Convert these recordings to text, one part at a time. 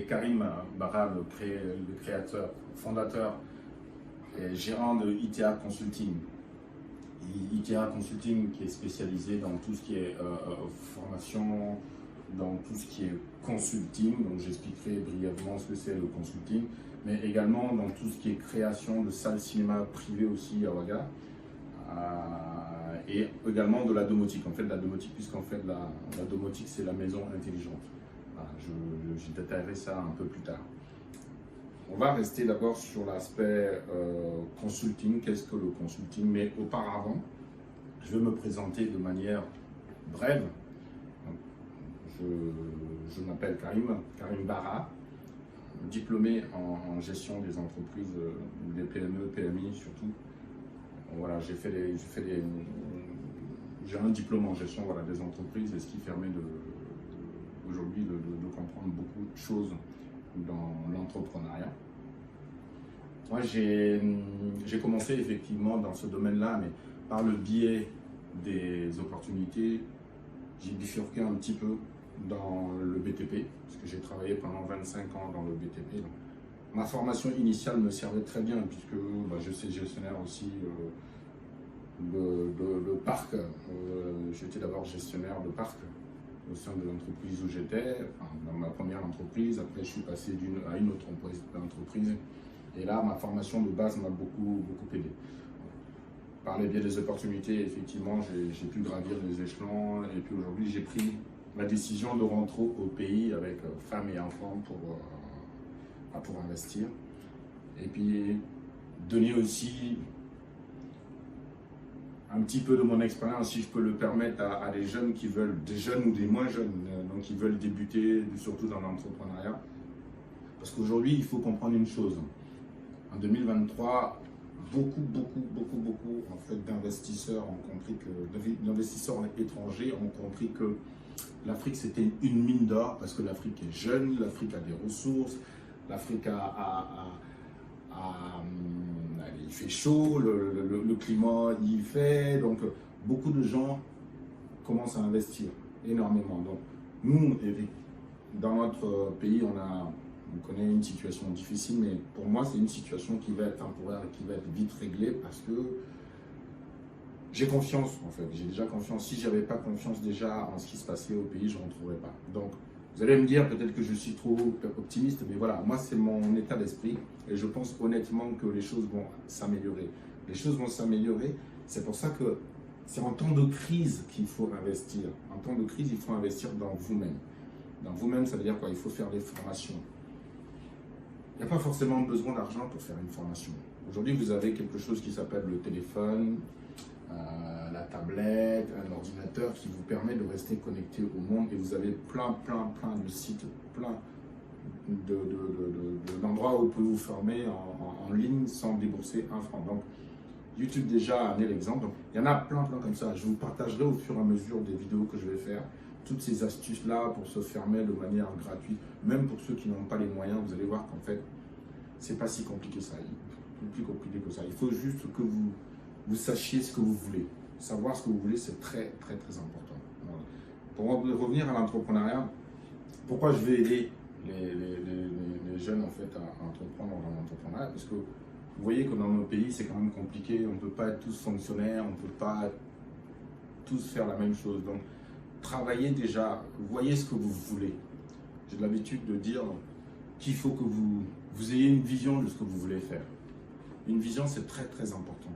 Karim Barra, le créateur, fondateur et gérant de ITA Consulting. ITA Consulting qui est spécialisé dans tout ce qui est formation, dans tout ce qui est consulting. Donc j'expliquerai brièvement ce que c'est le consulting, mais également dans tout ce qui est création de salles cinéma privées aussi à Ouaga. Et également de la domotique. En fait, la domotique, puisqu'en fait, la domotique, c'est la maison intelligente. Voilà, je détaillerai ça un peu plus tard. On va rester d'abord sur l'aspect consulting. Qu'est-ce que le consulting? Mais auparavant, je vais me présenter de manière brève. Je m'appelle Karim Barra, diplômé en gestion des entreprises, des PME, PMI surtout. Voilà, j'ai un diplôme en gestion, voilà, des entreprises, et ce qui permet aujourd'hui de comprendre beaucoup de choses dans l'entrepreneuriat. Moi, j'ai commencé effectivement dans ce domaine-là, mais par le biais des opportunités, j'ai bifurqué un petit peu dans le BTP, parce que j'ai travaillé pendant 25 ans dans le BTP. Donc, ma formation initiale me servait très bien, puisque je suis gestionnaire aussi de parc. J'étais d'abord gestionnaire de parc au sein de l'entreprise où j'étais, dans ma première entreprise. Après, je suis passé à une autre entreprise. Et là, ma formation de base m'a beaucoup aidé. Par les biais des opportunités, effectivement, j'ai pu gravir les échelons. Et puis aujourd'hui, j'ai pris la décision de rentrer au pays avec femme et enfants pour investir. Et puis, donner aussi un petit peu de mon expérience, si je peux le permettre, à des jeunes qui veulent, des jeunes ou des moins jeunes, donc qui veulent débuter, surtout dans l'entrepreneuriat. Parce qu'aujourd'hui, il faut comprendre une chose. En 2023, beaucoup en fait, d'investisseurs ont compris que, d'investisseurs étrangers ont compris que l'Afrique c'était une mine d'or, parce que l'Afrique est jeune, l'Afrique a des ressources, l'Afrique il fait chaud, le climat il fait, donc beaucoup de gens commencent à investir énormément. Donc nous, dans notre pays, on connaît une situation difficile, mais pour moi c'est une situation qui va être temporaire et qui va être vite réglée, parce que j'ai confiance en fait, j'ai déjà confiance. Si j'avais pas confiance déjà en ce qui se passait au pays, je ne rentrerais pas. Donc vous allez me dire peut-être que je suis trop optimiste, mais voilà, moi c'est mon état d'esprit et je pense honnêtement que les choses vont s'améliorer. Les choses vont s'améliorer, c'est pour ça que c'est en temps de crise qu'il faut investir. En temps de crise, il faut investir dans vous-même. Dans vous-même, ça veut dire quoi? Il faut faire des formations. Il n'y a pas forcément besoin d'argent pour faire une formation. Aujourd'hui, vous avez quelque chose qui s'appelle le téléphone, la tablette, un ordinateur qui vous permet de rester connecté au monde, et vous avez plein de sites, plein d'endroits où vous pouvez vous former en ligne sans débourser un franc. Donc YouTube déjà en est l'exemple. Il y en a plein comme ça. Je vous partagerai au fur et à mesure des vidéos que je vais faire, toutes ces astuces là pour se former de manière gratuite, même pour ceux qui n'ont pas les moyens. Vous allez voir qu'en fait c'est pas si compliqué ça, plus compliqué que ça. Il faut juste que vous sachiez ce que vous voulez. Savoir ce que vous voulez, c'est très important. Voilà. Pour revenir à l'entrepreneuriat, pourquoi je vais aider les jeunes en fait à entreprendre dans l'entrepreneuriat? Parce que vous voyez que dans nos pays, c'est quand même compliqué. On ne peut pas être tous fonctionnaires, on ne peut pas tous faire la même chose. Donc, travaillez déjà, voyez ce que vous voulez. J'ai l'habitude de dire qu'il faut que vous ayez une vision de ce que vous voulez faire. Une vision, c'est très important.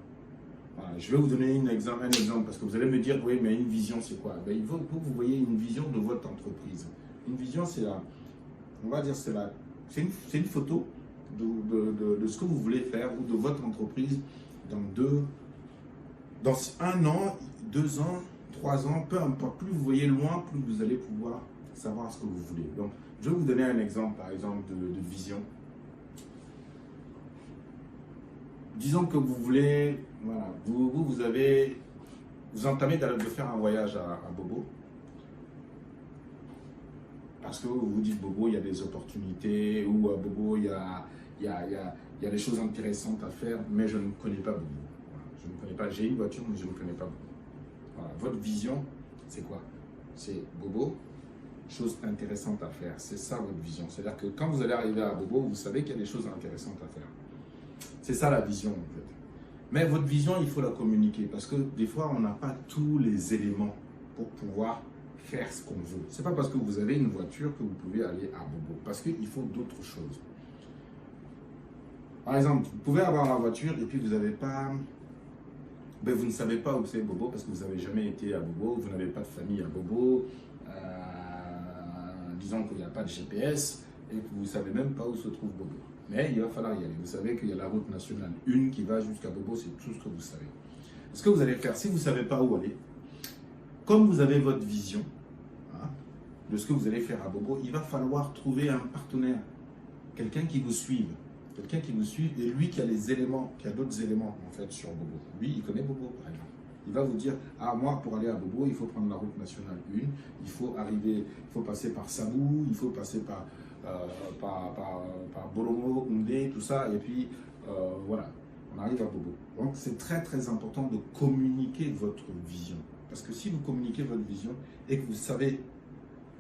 Voilà, je vais vous donner un exemple, parce que vous allez me dire, oui, mais une vision, c'est quoi? Ben, il faut que vous voyez une vision de votre entreprise. Une vision, c'est une photo de ce que vous voulez faire, ou de votre entreprise dans 1 an, 2 ans, 3 ans, peu importe. Plus vous voyez loin, plus vous allez pouvoir savoir ce que vous voulez. Donc, je vais vous donner un exemple, par exemple, de vision. Disons que vous voulez, voilà, vous entamez de faire un voyage à Bobo. Parce que vous vous dites, Bobo, il y a des opportunités, ou à Bobo, il y a des choses intéressantes à faire, mais je ne connais pas Bobo. Voilà, je ne connais pas, j'ai une voiture, mais je ne connais pas Bobo. Voilà, votre vision, c'est quoi? C'est Bobo, choses intéressantes à faire. C'est ça votre vision. C'est-à-dire que quand vous allez arriver à Bobo, vous savez qu'il y a des choses intéressantes à faire. C'est ça la vision en fait. Mais votre vision, il faut la communiquer parce que des fois, on n'a pas tous les éléments pour pouvoir faire ce qu'on veut. C'est pas parce que vous avez une voiture que vous pouvez aller à Bobo, parce qu'il faut d'autres choses. Par exemple, vous pouvez avoir la voiture et puis vous n'avez pas, vous ne savez pas où c'est Bobo parce que vous n'avez jamais été à Bobo, vous n'avez pas de famille à Bobo, disons qu'il n'y a pas de GPS et que vous ne savez même pas où se trouve Bobo. Mais il va falloir y aller. Vous savez qu'il y a la route nationale 1 qui va jusqu'à Bobo, c'est tout ce que vous savez. Ce que vous allez faire, si vous ne savez pas où aller, comme vous avez votre vision de ce que vous allez faire à Bobo, il va falloir trouver un partenaire, quelqu'un qui vous suive. Quelqu'un qui vous suit et lui qui a les éléments, qui a d'autres éléments en fait sur Bobo. Lui, il connaît Bobo par exemple. Il va vous dire, ah moi pour aller à Bobo, il faut prendre la route nationale 1, il faut arriver, il faut passer par Sabou, il faut passer par Bolomo, Oundé, tout ça, et puis voilà, on arrive à Bobo. Donc c'est très très important de communiquer votre vision. Parce que si vous communiquez votre vision et que vous savez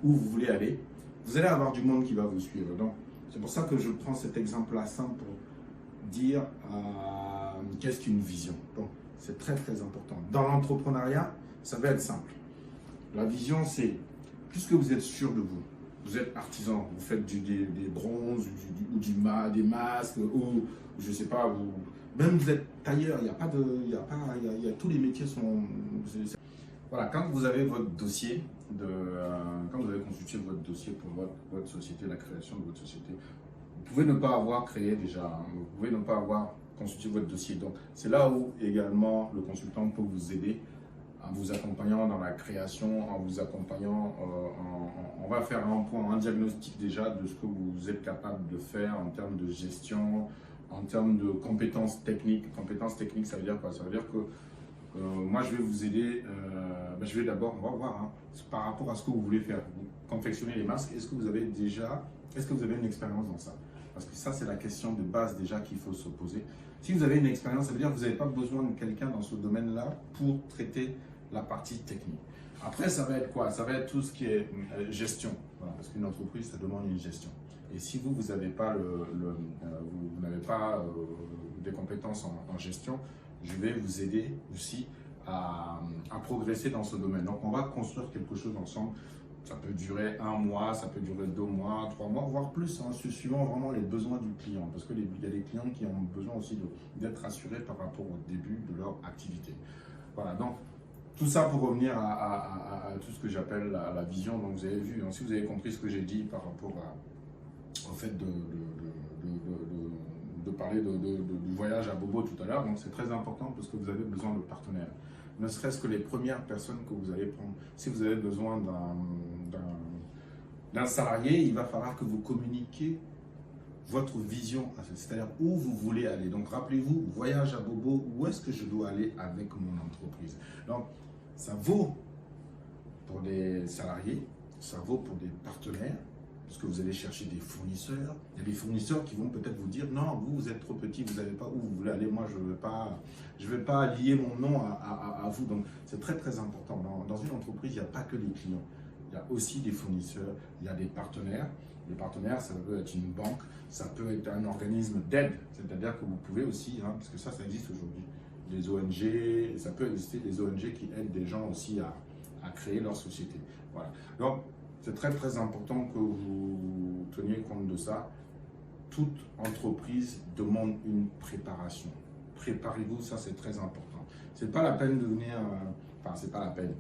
où vous voulez aller, vous allez avoir du monde qui va vous suivre. Donc c'est pour ça que je prends cet exemple-là simple pour dire qu'est-ce qu'une vision. Donc c'est très très important. Dans l'entrepreneuriat, ça va être simple. La vision, c'est, puisque vous êtes sûr de vous, vous êtes artisan, vous faites des bronzes, des masques, ou je sais pas, même vous êtes tailleur, tous les métiers sont... Voilà, quand vous avez votre dossier, quand vous avez constitué votre dossier pour votre société, la création de votre société, vous pouvez ne pas avoir créé déjà, vous pouvez ne pas avoir constitué votre dossier. Donc, c'est là où également le consultant peut vous aider en vous accompagnant dans la création, en vous accompagnant, on va faire un diagnostic déjà de ce que vous êtes capable de faire en termes de gestion, en termes de compétences techniques. Compétences techniques, ça veut dire quoi? Ça veut dire que moi, je vais vous aider. Je vais d'abord, on va voir, par rapport à ce que vous voulez faire. Vous confectionnez les masques. Est-ce que vous avez une expérience dans ça? Parce que ça, c'est la question de base déjà qu'il faut se poser. Si vous avez une expérience, ça veut dire que vous n'avez pas besoin de quelqu'un dans ce domaine-là pour traiter la partie technique. Après, ça va être quoi? Ça va être tout ce qui est gestion. Voilà, parce qu'une entreprise, ça demande une gestion. Et si vous n'avez pas, vous n'avez pas des compétences en gestion, je vais vous aider aussi à progresser dans ce domaine. Donc, on va construire quelque chose ensemble. Ça peut durer 1 mois, ça peut durer 2 mois, 3 mois, voire plus, suivant vraiment les besoins du client. Parce qu'il y a des clients qui ont besoin aussi d'être rassurés par rapport au début de leur activité. Voilà, donc tout ça pour revenir à tout ce que j'appelle la vision. Donc, vous avez vu, si vous avez compris ce que j'ai dit par rapport au fait de parler du voyage à Bobo tout à l'heure, donc c'est très important parce que vous avez besoin de partenaires. Ne serait-ce que les premières personnes que vous allez prendre. Si vous avez besoin d'un salarié, il va falloir que vous communiquiez votre vision, c'est-à-dire où vous voulez aller. Donc rappelez-vous, voyage à Bobo, où est-ce que je dois aller avec mon entreprise? Donc ça vaut pour des salariés, ça vaut pour des partenaires, parce que vous allez chercher des fournisseurs. Il y a des fournisseurs qui vont peut-être vous dire non, vous êtes trop petit, vous n'avez pas où vous voulez aller, moi je ne vais pas lier mon nom à vous. Donc c'est très très important. Dans une entreprise, il n'y a pas que les clients. Il y a aussi des fournisseurs, il y a des partenaires. Les partenaires, ça peut être une banque, ça peut être un organisme d'aide. C'est-à-dire que vous pouvez aussi, parce que ça existe aujourd'hui, les ONG, ça peut exister des ONG qui aident des gens aussi à créer leur société. Voilà. Donc, c'est très très important que vous teniez compte de ça. Toute entreprise demande une préparation. Préparez-vous, ça c'est très important. C'est pas la peine de venir, c'est pas la peine.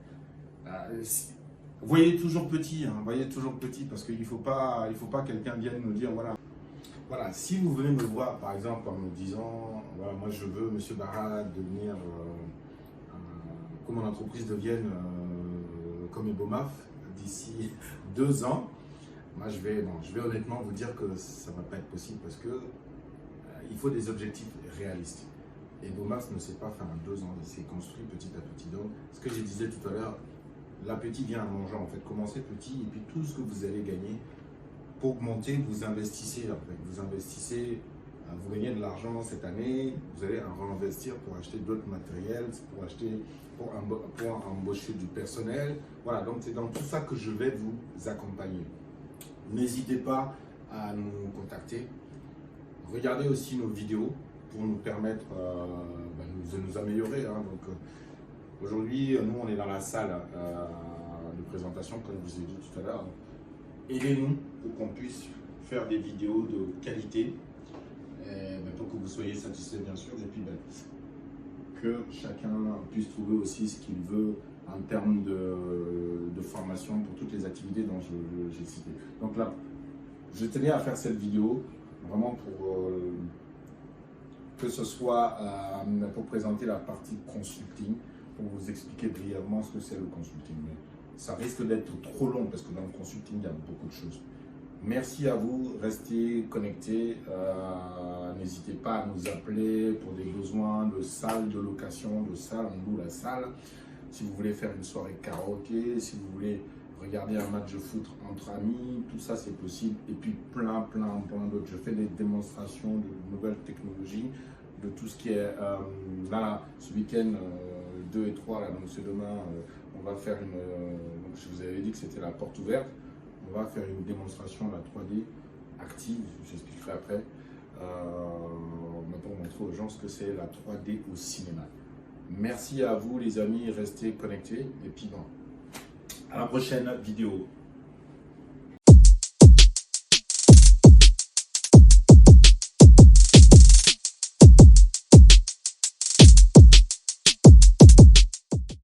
Voyez toujours petit, voyez toujours petit, parce qu'il faut pas quelqu'un vienne nous dire voilà, si vous venez me voir par exemple en me disant voilà, moi je veux Monsieur Bara devenir que mon entreprise devienne comme Ebomaf d'ici 2 ans, moi je vais honnêtement vous dire que ça ne va pas être possible parce que il faut des objectifs réalistes. Et Ebomaf ne s'est pas fait en 2 ans, il s'est construit petit à petit. Donc, ce que je disais tout à l'heure, l'appétit vient en mangeant en fait. Commencez petit et puis tout ce que vous allez gagner pour monter, vous investissez en fait. Vous investissez Vous gagnez de l'argent cette année, vous allez en réinvestir pour acheter d'autres matériels, pour embaucher du personnel. Voilà, donc c'est dans tout ça que je vais vous accompagner. N'hésitez pas à nous contacter. Regardez aussi nos vidéos pour nous permettre de nous améliorer. Hein. Donc aujourd'hui, nous on est dans la salle de présentation, comme je vous ai dit tout à l'heure. Aidez-nous pour qu'on puisse faire des vidéos de qualité, pour que vous soyez satisfaits bien sûr, et puis que chacun puisse trouver aussi ce qu'il veut en termes de formation pour toutes les activités dont j'ai cité. Donc là, je tenais à faire cette vidéo vraiment pour que ce soit pour présenter la partie consulting, pour vous expliquer brièvement ce que c'est le consulting. Mais ça risque d'être trop long parce que dans le consulting, il y a beaucoup de choses. Merci à vous, restez connectés, n'hésitez pas à nous appeler pour des besoins de salle de location, de salle, on loue la salle. Si vous voulez faire une soirée karaoké, si vous voulez regarder un match de foot entre amis, tout ça c'est possible. Et puis plein d'autres. Je fais des démonstrations de nouvelles technologies, de tout ce qui est là, ce week-end 2 et 3, là, donc c'est demain, on va faire une, donc je vous avais dit que c'était la porte ouverte. On va faire une démonstration de la 3D active, j'expliquerai après, pour montrer aux gens ce que c'est la 3D au cinéma. Merci à vous les amis, restez connectés et puis bon, à la prochaine vidéo.